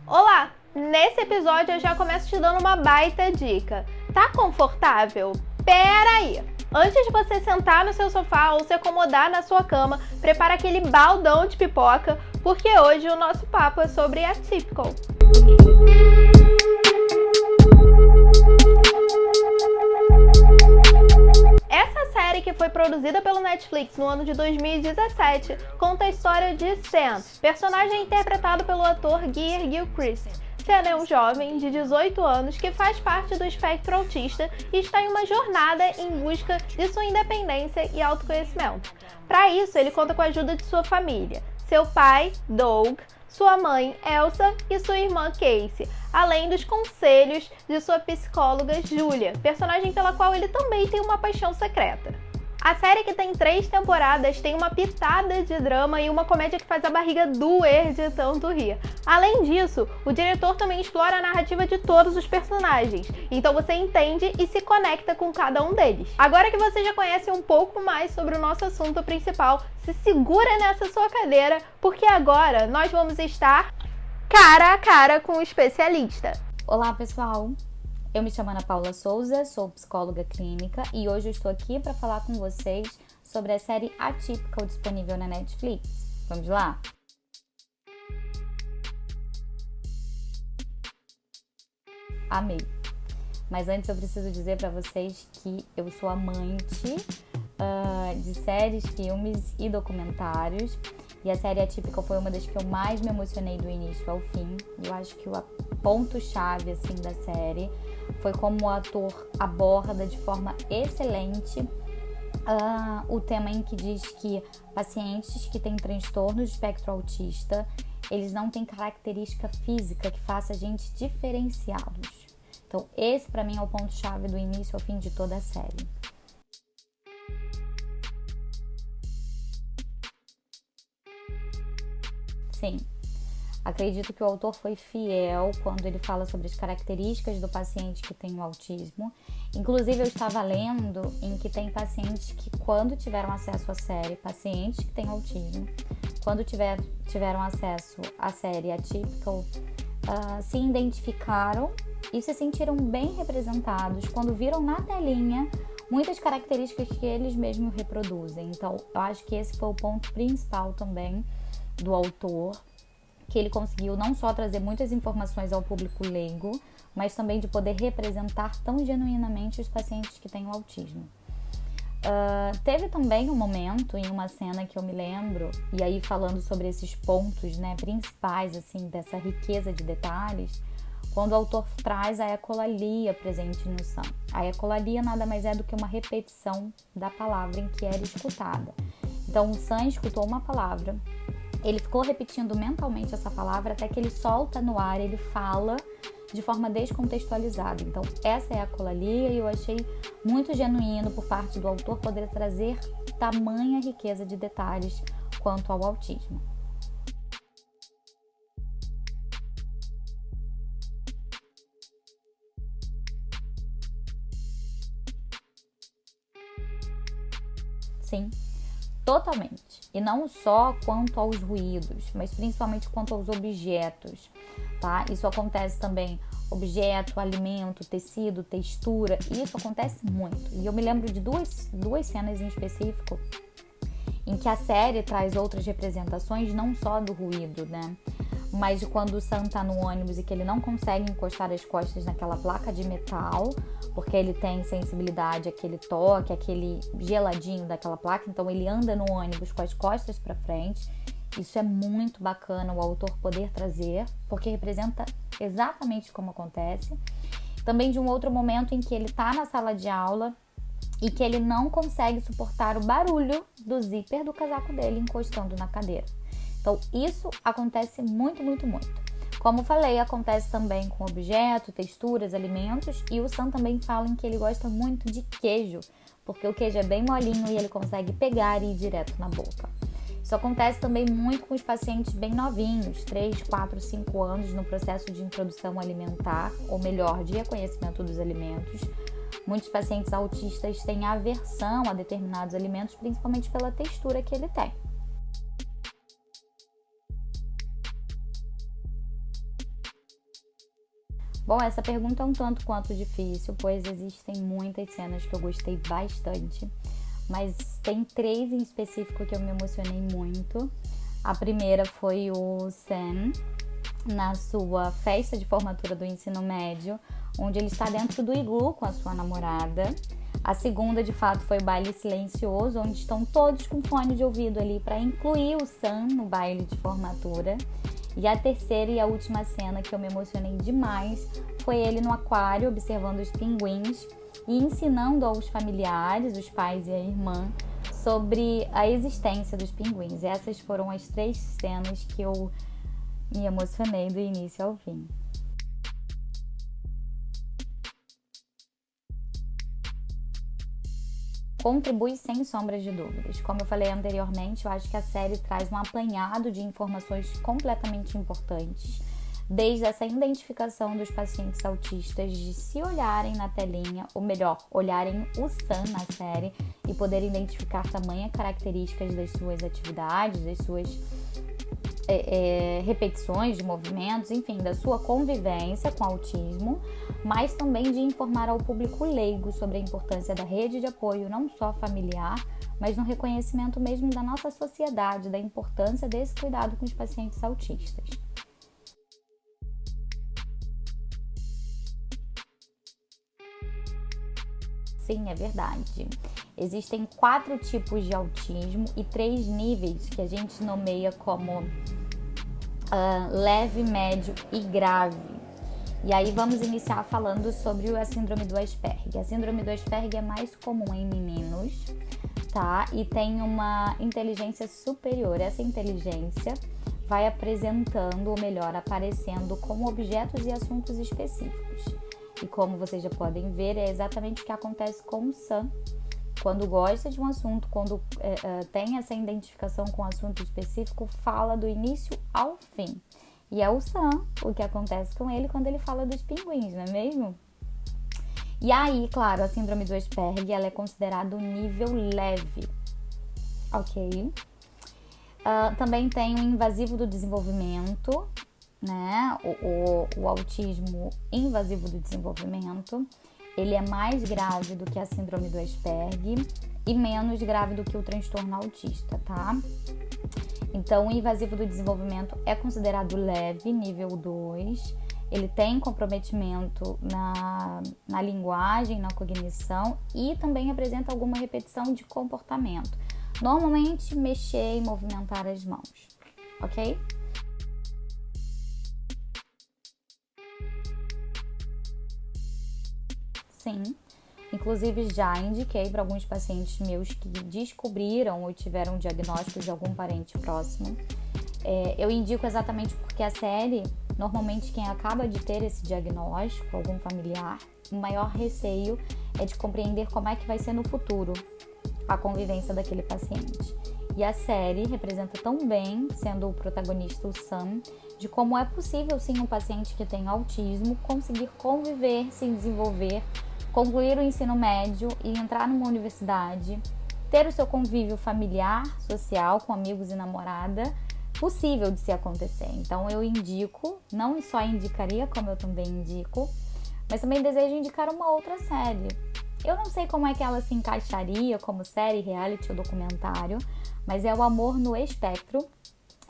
Olá! Nesse episódio eu já começo te dando uma baita dica. Tá confortável? Pera aí! Antes de você sentar no seu sofá ou se acomodar na sua cama, prepara aquele baldão de pipoca, porque hoje o nosso papo é sobre Atypical. Essa série, que foi produzida pelo Netflix no ano de 2017, conta a história de Sam, personagem interpretado pelo ator Gear Gilchrist. Sam é um jovem de 18 anos que faz parte do espectro autista e está em uma jornada em busca de sua independência e autoconhecimento. Para isso, ele conta com a ajuda de sua família, seu pai, Doug, sua mãe, Elsa, e sua irmã, Casey, além dos conselhos de sua psicóloga, Julia, personagem pela qual ele também tem uma paixão secreta. A série, que tem 3 temporadas, tem uma pitada de drama e uma comédia que faz a barriga doer de tanto rir. Além disso, o diretor também explora a narrativa de todos os personagens, então você entende e se conecta com cada um deles. Agora que você já conhece um pouco mais sobre o nosso assunto principal, se segura nessa sua cadeira, porque agora nós vamos estar cara a cara com o especialista. Olá, pessoal! Eu me chamo Ana Paula Souza, sou psicóloga clínica e hoje eu estou aqui para falar com vocês sobre a série Atypical disponível na Netflix. Vamos lá? Amei! Mas antes eu preciso dizer para vocês que eu sou amante de séries, filmes e documentários. E a série Atypical foi uma das que eu mais me emocionei do início ao fim. Eu acho que o ponto-chave assim, da série foi como o ator aborda de forma excelente o tema em que diz que pacientes que têm transtorno de espectro autista, eles não têm característica física que faça a gente diferenciá-los. Então esse para mim é o ponto-chave do início ao fim de toda a série. Sim, acredito que o autor foi fiel quando ele fala sobre as características do paciente que tem o autismo. Inclusive, eu estava lendo em que tem pacientes que, quando tiveram acesso à série, pacientes que têm autismo, quando tiveram acesso à série Atypical, se identificaram e se sentiram bem representados quando viram na telinha muitas características que eles mesmos reproduzem. Então, eu acho que esse foi o ponto principal também do autor, que ele conseguiu não só trazer muitas informações ao público leigo, mas também de poder representar tão genuinamente os pacientes que têm o autismo. Teve também um momento em uma cena que eu me lembro, e aí falando sobre esses pontos, né, principais assim, dessa riqueza de detalhes, quando o autor traz a ecolalia presente no Sam. A ecolalia nada mais é do que uma repetição da palavra em que era escutada. Então o Sam escutou uma palavra, ele ficou repetindo mentalmente essa palavra até que ele solta no ar, ele fala de forma descontextualizada. Então essa é a ecolalia e eu achei muito genuíno por parte do autor poder trazer tamanha riqueza de detalhes quanto ao autismo. Sim, totalmente. E não só quanto aos ruídos, mas principalmente quanto aos objetos, tá? Isso acontece também, objeto, alimento, tecido, textura, isso acontece muito. E eu me lembro de duas cenas em específico em que a série traz outras representações, não só do ruído, né? Mas de quando o Sam tá no ônibus e que ele não consegue encostar as costas naquela placa de metal, porque ele tem sensibilidade àquele toque, aquele geladinho daquela placa, então ele anda no ônibus com as costas para frente. Isso é muito bacana o autor poder trazer, porque representa exatamente como acontece. Também de um outro momento em que ele tá na sala de aula e que ele não consegue suportar o barulho do zíper do casaco dele encostando na cadeira. Então isso acontece muito, muito, muito. Como falei, acontece também com objeto, texturas, alimentos, e o Sam também fala em que ele gosta muito de queijo, porque o queijo é bem molinho e ele consegue pegar e ir direto na boca. Isso acontece também muito com os pacientes bem novinhos, 3, 4, 5 anos no processo de introdução alimentar, ou melhor, de reconhecimento dos alimentos. Muitos pacientes autistas têm aversão a determinados alimentos, principalmente pela textura que ele tem. Bom, essa pergunta é um tanto quanto difícil, pois existem muitas cenas que eu gostei bastante, mas tem 3 em específico que eu me emocionei muito. A primeira foi o Sam, na sua festa de formatura do ensino médio, onde ele está dentro do iglu com a sua namorada. A segunda, de fato, foi o baile silencioso, onde estão todos com fone de ouvido ali para incluir o Sam no baile de formatura. E a terceira e a última cena que eu me emocionei demais foi ele no aquário observando os pinguins e ensinando aos familiares, os pais e a irmã, sobre a existência dos pinguins. Essas foram as 3 cenas que eu me emocionei do início ao fim. Contribui sem sombras de dúvidas. Como eu falei anteriormente, eu acho que a série traz um apanhado de informações completamente importantes, desde essa identificação dos pacientes autistas, de se olharem na telinha, ou melhor, olharem o Sam na série e poderem identificar tamanhas características das suas atividades, das suas repetições de movimentos, enfim, da sua convivência com autismo, mas também de informar ao público leigo sobre a importância da rede de apoio, não só familiar, mas no reconhecimento mesmo da nossa sociedade, da importância desse cuidado com os pacientes autistas. Sim, é verdade. Existem 4 tipos de autismo e 3 níveis que a gente nomeia como leve, médio e grave. E aí vamos iniciar falando sobre a síndrome do Asperger. A síndrome do Asperger é mais comum em meninos, tá? E tem uma inteligência superior. Essa inteligência vai apresentando, ou melhor, aparecendo como objetos e assuntos específicos. E como vocês já podem ver, é exatamente o que acontece com o Sam. Quando gosta de um assunto, quando tem essa identificação com um assunto específico, fala do início ao fim. E é o Sam, o que acontece com ele quando ele fala dos pinguins, não é mesmo? E aí, claro, a síndrome do Asperger, ela é considerada um nível leve, ok? Também tem o invasivo do desenvolvimento, né? O autismo invasivo do desenvolvimento. Ele é mais grave do que a síndrome do Asperger e menos grave do que o transtorno autista, tá? Então, o invasivo do desenvolvimento é considerado leve, nível 2. Ele tem comprometimento na linguagem, na cognição e também apresenta alguma repetição de comportamento. Normalmente, mexer e movimentar as mãos, ok? Sim, inclusive já indiquei para alguns pacientes meus que descobriram ou tiveram diagnóstico de algum parente próximo. Eu indico exatamente porque a série, normalmente quem acaba de ter esse diagnóstico, algum familiar, o maior receio é de compreender como é que vai ser no futuro a convivência daquele paciente. E a série representa tão bem, sendo o protagonista o Sam, de como é possível sim um paciente que tem autismo conseguir conviver, se desenvolver, concluir o ensino médio e entrar numa universidade, ter o seu convívio familiar, social, com amigos e namorada, possível de se acontecer. Então eu indico, não só indicaria, como eu também indico, mas também desejo indicar uma outra série. Eu não sei como é que ela se encaixaria como série, reality ou documentário, mas é O Amor no Espectro,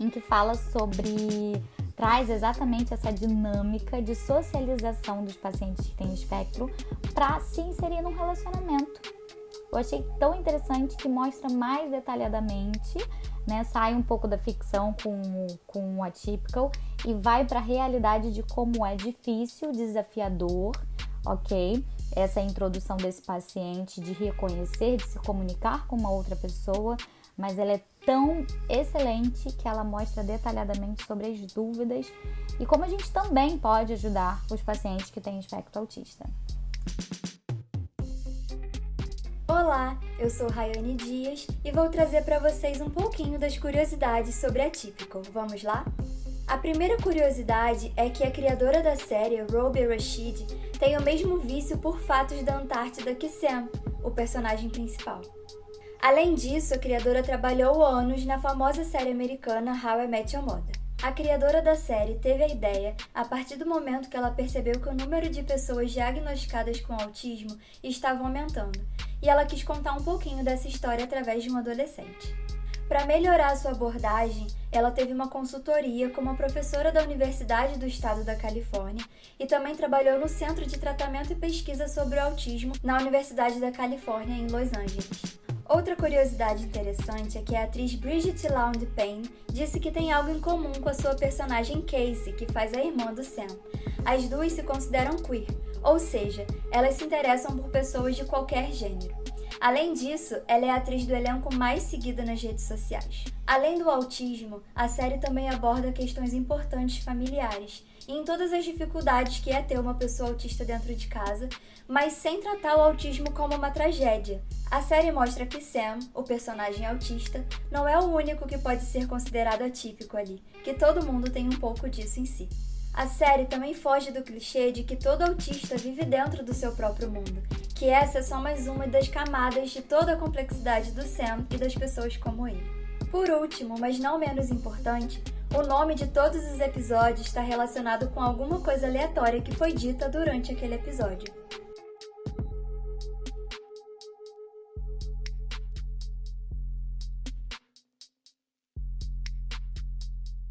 em que fala sobre... traz exatamente essa dinâmica de socialização dos pacientes que têm espectro para se inserir num relacionamento. Eu achei tão interessante que mostra mais detalhadamente, né? Sai um pouco da ficção com o atypical e vai para a realidade de como é difícil, desafiador, ok? Essa introdução desse paciente, de reconhecer, de se comunicar com uma outra pessoa, mas ela é tão excelente que ela mostra detalhadamente sobre as dúvidas e como a gente também pode ajudar os pacientes que têm espectro autista. Olá, eu sou Rayane Dias e vou trazer para vocês um pouquinho das curiosidades sobre Atypical. Vamos lá? A primeira curiosidade é que a criadora da série, Robi Rashid, tem o mesmo vício por fatos da Antártida que Sam, o personagem principal. Além disso, a criadora trabalhou anos na famosa série americana How I Met Your Mother. A criadora da série teve a ideia a partir do momento que ela percebeu que o número de pessoas diagnosticadas com autismo estava aumentando, e ela quis contar um pouquinho dessa história através de um adolescente. Para melhorar a sua abordagem, ela teve uma consultoria com uma professora da Universidade do Estado da Califórnia e também trabalhou no Centro de Tratamento e Pesquisa sobre o Autismo na Universidade da Califórnia, em Los Angeles. Outra curiosidade interessante é que a atriz Bridget Lowndes Payne disse que tem algo em comum com a sua personagem Casey, que faz a irmã do Sam. As duas se consideram queer, ou seja, elas se interessam por pessoas de qualquer gênero. Além disso, ela é a atriz do elenco mais seguida nas redes sociais. Além do autismo, a série também aborda questões importantes familiares e em todas as dificuldades que é ter uma pessoa autista dentro de casa, mas sem tratar o autismo como uma tragédia. A série mostra que Sam, o personagem autista, não é o único que pode ser considerado atípico ali, que todo mundo tem um pouco disso em si. A série também foge do clichê de que todo autista vive dentro do seu próprio mundo, que essa é só mais uma das camadas de toda a complexidade do Sam e das pessoas como ele. Por último, mas não menos importante, o nome de todos os episódios está relacionado com alguma coisa aleatória que foi dita durante aquele episódio.